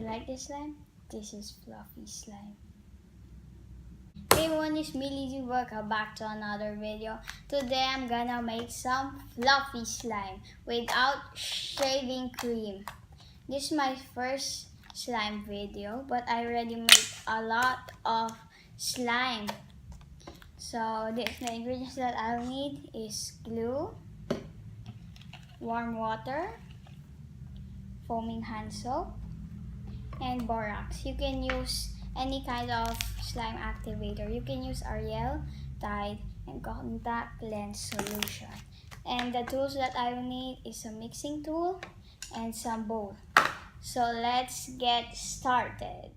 You like this slime? This is fluffy slime. Hey everyone, it's me Lizzy. Welcome back to another video. Today I'm gonna make some fluffy slime without shaving cream. This is my first slime video, but I already made a lot of slime. So the ingredients that I'll need is glue, warm water, foaming hand soap, and borax. You can use any kind of slime activator. You can use Ariel, Tide, and contact lens solution. And the tools that I will need is a mixing tool and some bowl. So let's get started.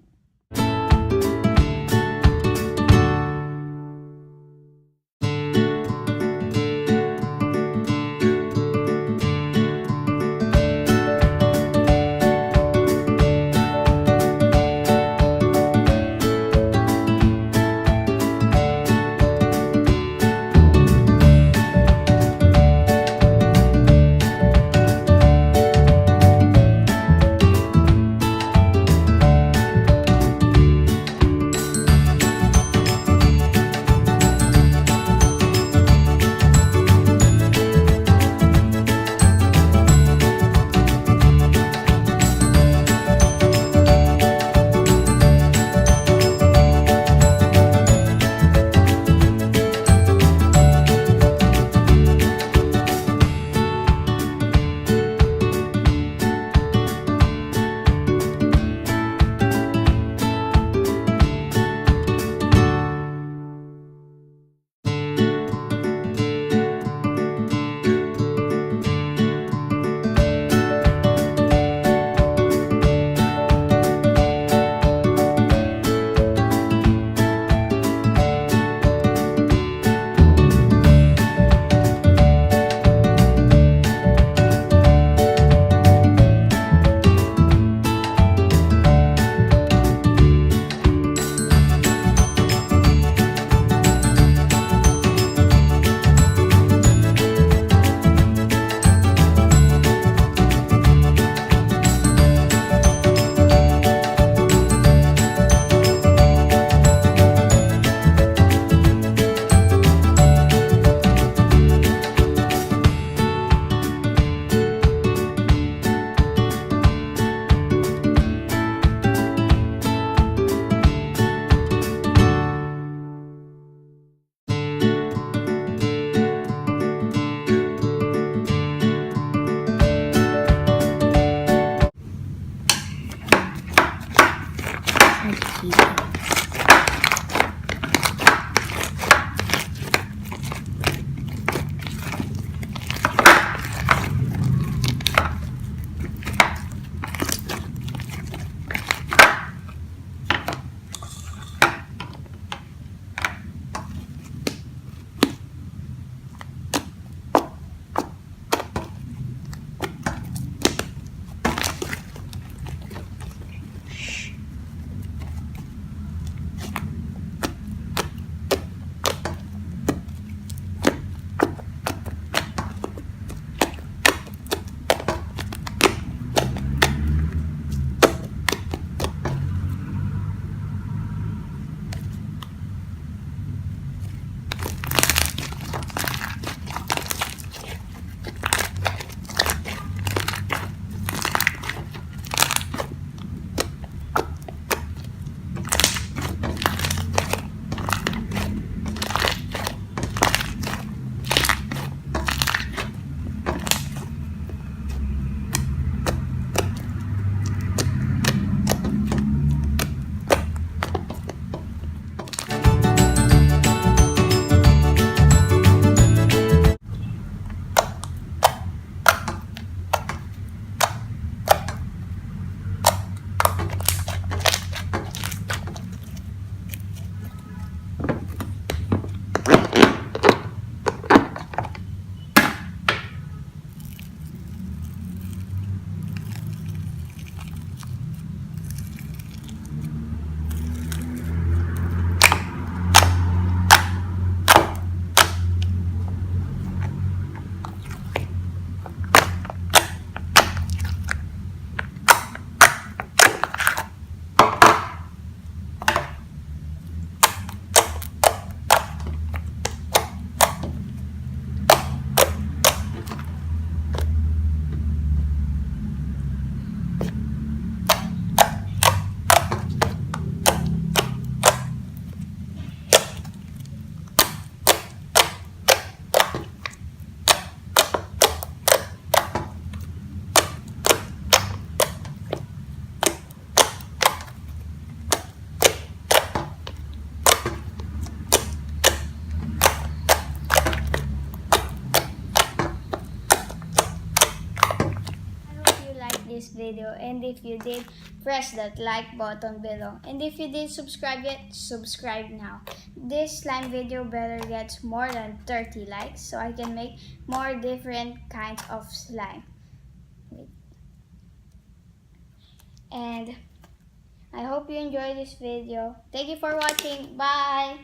this video, and if you did, press that like button below. And if you didn't subscribe yet, subscribe now. This slime video better gets more than 30 likes so I can make more different kinds of slime. And I hope you enjoyed this video. Thank you for watching. Bye!